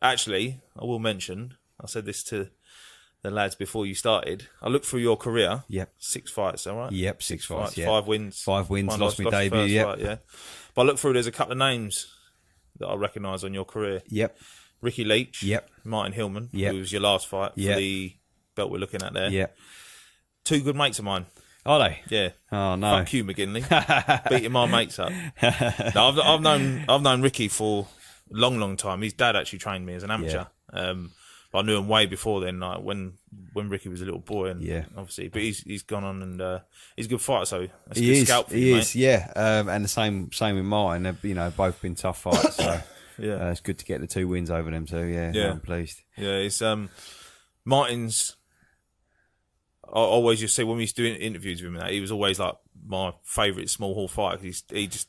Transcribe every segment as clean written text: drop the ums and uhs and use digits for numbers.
Actually, I will mention, I said this to the lads before you started. I looked through your career. Yep. 6 fights, all right? Yep, 6 fights, yeah. 5 wins. 5 wins, One lost my your debut, first yep. fight, yeah. But I looked through, there's a couple of names that I recognise on your career. Yep. Ricky Leach. Yep. Martin Hillman, yep. who was your last fight for the belt we're looking at there. Yep. 2 good mates of mine. Are they? Yeah. Oh, no. Fuck you, McGinley. Beating my mates up. No, I've known Ricky for a long time. His dad actually trained me as an amateur. Yeah. I knew him way before then, like when Ricky was a little boy, and obviously, but he's gone on and he's a good fighter, so that's a good scout for you, mate. Yeah. And the same with Martin. They've, both been tough fights, so it's good to get the 2 wins over them too. Yeah, I'm pleased. Yeah, it's Martin's. I always just say when we used to do interviews with him, he was always like my favourite small hall fighter. He just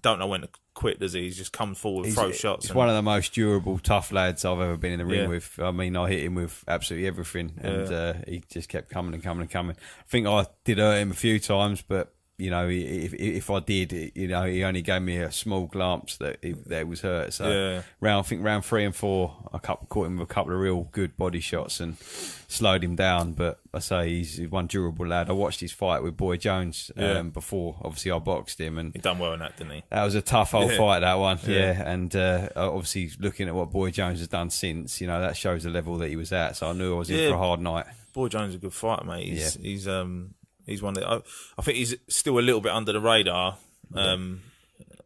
don't know when to quit, does he? He's just come forward, throw shots. He's one of the most durable, tough lads I've ever been in the ring with. I mean, I hit him with absolutely everything, and he just kept coming and coming and coming. I think I did hurt him a few times, but if I did, he only gave me a small glance that it was hurt. So round 3 and 4, I caught him with a couple of real good body shots and slowed him down. But I say he's one durable lad. I watched his fight with Boy Jones before. Obviously, I boxed him, and he done well in that, didn't he? That was a tough old fight, that one. And obviously looking at what Boy Jones has done since, that shows the level that he was at. So I knew I was in for a hard night. Boy Jones is a good fighter, mate. He's one that I think he's still a little bit under the radar, and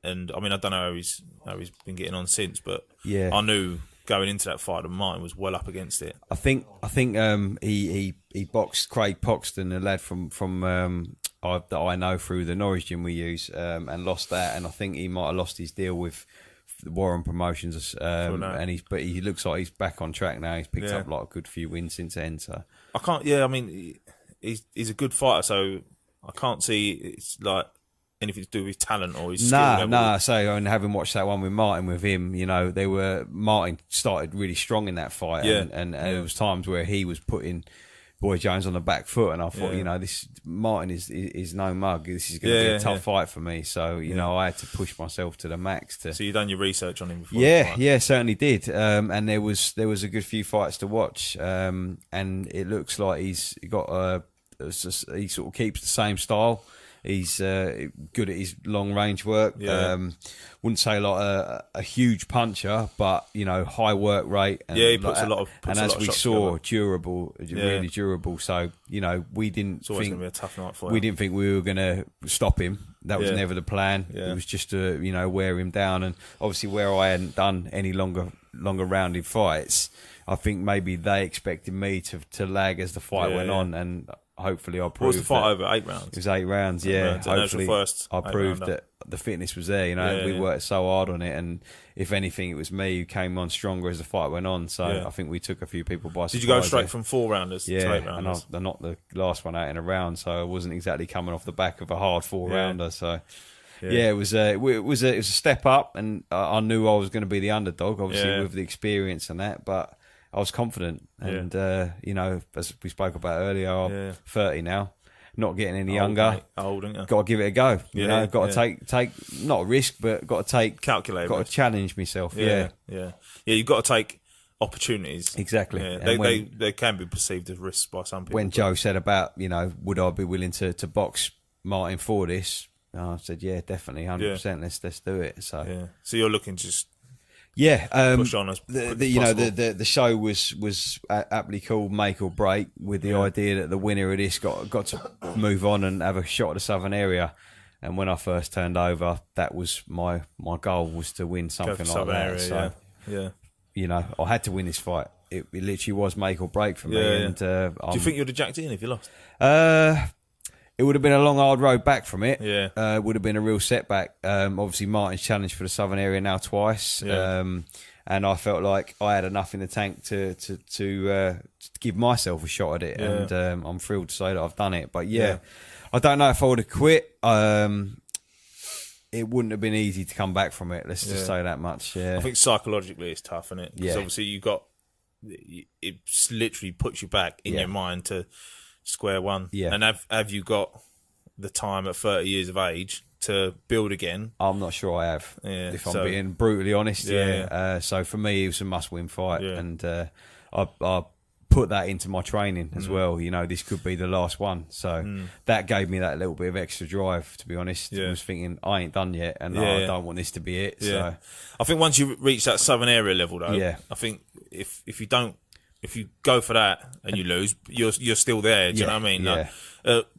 I mean I don't know how he's been getting on since, but I knew going into that fight that Martin was well up against it. I think he boxed Craig Poxton, a lad from that I know through the Norwich gym we use, and lost that, and I think he might have lost his deal with the Warren Promotions, and but he looks like he's back on track now. He's picked up like a good few wins since then. So I can't. Yeah, I mean. He's a good fighter, so I can't see it's like anything to do with his talent or his skill level. Nah. So, and having watched that one with Martin with him, Martin started really strong in that fight, and there was times where he was putting Boy Jones on the back foot, and I thought, this Martin is no mug. This is going to be a tough fight for me. So, I had to push myself to the max. So you done your research on him before? Yeah, certainly did. And there was a good few fights to watch. And it looks like he sort of keeps the same style. He's good at his long range work. Wouldn't say like a huge puncher, but high work rate. And he puts a lot of. And as we saw, durable, really durable. So we didn't it's always going to be a tough night for him. We didn't think we were going to stop him. That was never the plan. It was just to wear him down. And obviously, where I hadn't done any longer rounded fights, I think maybe they expected me to lag as the fight went on, and hopefully I proved. What was the fight over? 8 rounds? It was 8 rounds, rounds. Hopefully I proved that the fitness was there. We worked so hard on it, and if anything, it was me who came on stronger as the fight went on. So I think we took a few people by surprise. Did you go straight from 4 rounders to 8 rounders? And I knocked the last one out in a round, so I wasn't exactly coming off the back of a hard 4 rounder. So. It was a step up, and I knew I was going to be the underdog, obviously with the experience and that, but I was confident. And as we spoke about earlier, I'm 30 now, not getting any younger. Mate. Old, ain't you? Got to give it a go. Got to take not a risk, but got to calculate. Got to challenge myself. Yeah. You've got to take opportunities. Exactly. Yeah. They can be perceived as risks by some people. When Joe said about would I be willing to box Martin for this? I said, yeah, definitely, 100%. Let's do it. So you're looking to just push on as the show was aptly called Make or Break, with the idea that the winner of this got to move on and have a shot at the Southern area. And when I first turned over, that was my goal, was to win something like that. Area, I had to win this fight. It literally was make or break for me. And do you think you'd have jacked it in if you lost? It would have been a long, hard road back from it. It would have been a real setback. Obviously, Martin's challenged for the Southern area now twice. And I felt like I had enough in the tank to give myself a shot at it. And I'm thrilled to say that I've done it. But I don't know if I would have quit. It wouldn't have been easy to come back from it. Let's just say that much. I think psychologically it's tough, isn't it? Because obviously it literally puts you back in your mind to square one. And have you got the time at 30 years of age to build again? I'm not sure I have, if I'm so, being brutally honest. So for me, it was a must-win fight, and I put that into my training as well. You know, this could be the last one, so that gave me that little bit of extra drive. To be honest, I was thinking I ain't done yet, and I don't want this to be it. So I think once you reach that Southern Area level, though, I think if you go for that and you lose, you're still there. Do you know what I mean? Like,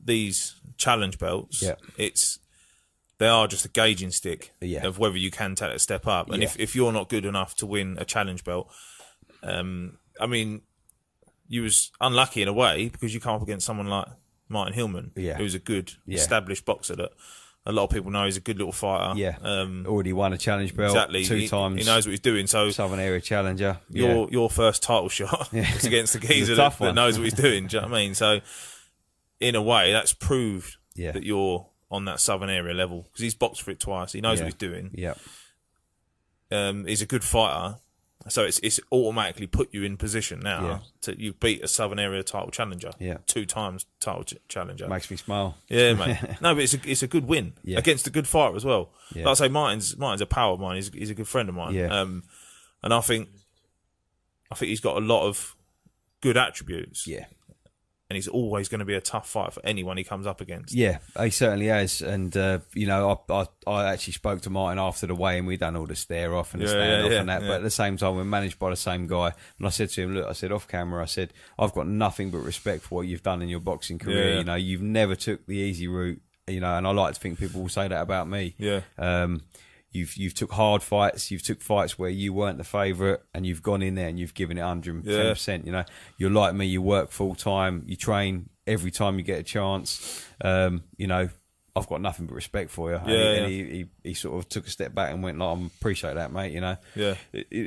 these challenge belts, they are just a gauging stick of whether you can take a step up. And if you're not good enough to win a challenge belt, I mean, you was unlucky in a way because you come up against someone like Martin Hillman, who's a good established boxer that a lot of people know he's a good little fighter. Already won a challenge belt 2 times. He knows what he's doing. So Southern Area challenger. Your first title shot is against the geezer that knows what he's doing. Do you know what I mean? So in a way, that's proved that you're on that Southern Area level because he's boxed for it twice. He knows what he's doing. He's a good fighter. So it's automatically put you in position now to you beat a Southern Area title challenger, 2 times title challenger. Makes me smile. Yeah, mate. No, but it's a good win against a good fighter as well. Like I say, Martin's a pal of mine. He's a good friend of mine. And I think he's got a lot of good attributes. And he's always going to be a tough fight for anyone he comes up against. Yeah, he certainly has. And, you know, I actually spoke to Martin after the weigh-in. We done all the stare off and the stand off and that. But at the same time, we're managed by the same guy. And I said to him, look, I said off camera, I said, I've got nothing but respect for what you've done in your boxing career. You know, you've never took the easy route, you know, and I like to think people will say that about me. You've took hard fights. You've took fights where you weren't the favourite, and you've gone in there and you've given it 110%. You know, you're like me. You work full time. You train every time you get a chance. You know, I've got nothing but respect for you. And he sort of took a step back and went, like, I appreciate that, mate. You know,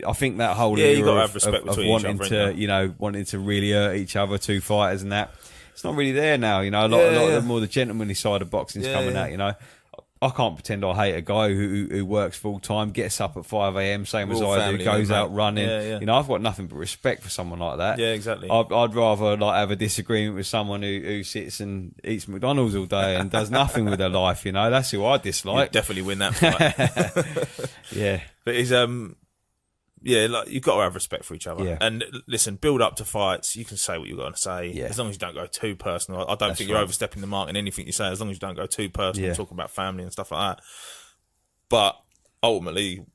I think that whole you got to have respect of wanting to, you know, wanting to really hurt each other, 2 fighters and that. It's not really there now. You know, a lot of the more the gentlemanly side of boxing is coming out. You know. I can't pretend I hate a guy who works full time, gets up at 5 a.m, same as I do, goes out running. You know, I've got nothing but respect for someone like that. Yeah, exactly. I'd rather like have a disagreement with someone who sits and eats McDonald's all day and does nothing with their life. You know, that's who I dislike. You'd definitely win that fight. But he's like you've got to have respect for each other. And listen, build up to fights. You can say what you've got to say, as long as you don't go too personal. I don't think you're overstepping the mark in anything you say, as long as you don't go too personal, talk about family and stuff like that. But ultimately,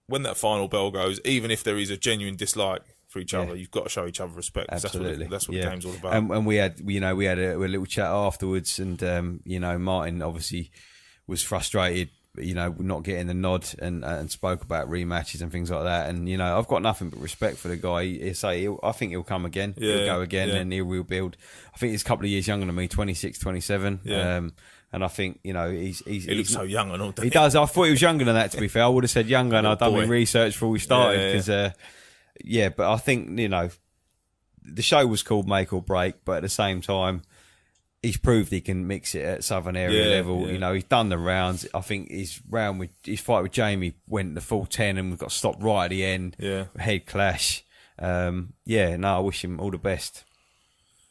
when that final bell goes, even if there is a genuine dislike for each other, you've got to show each other respect. Absolutely, that's what the game's all about. And we had a little chat afterwards, and you know, Martin obviously was frustrated, you know, not getting the nod, and spoke about rematches and things like that. And you know, I've got nothing but respect for the guy. I think he'll come again. He'll go again, and he'll rebuild. I think he's a couple of years younger than me, 26, 27. And I think, you know, he looks so young and all that. He does. I thought he was younger than that, to be fair. I would have said younger, and I'd done my research before we started because, but I think, you know, the show was called Make or Break, but at the same time, he's proved he can mix it at Southern Area level. You know, he's done the rounds. I think his fight with Jamie went the full 10 and we got stopped right at the end. Head clash. I wish him all the best.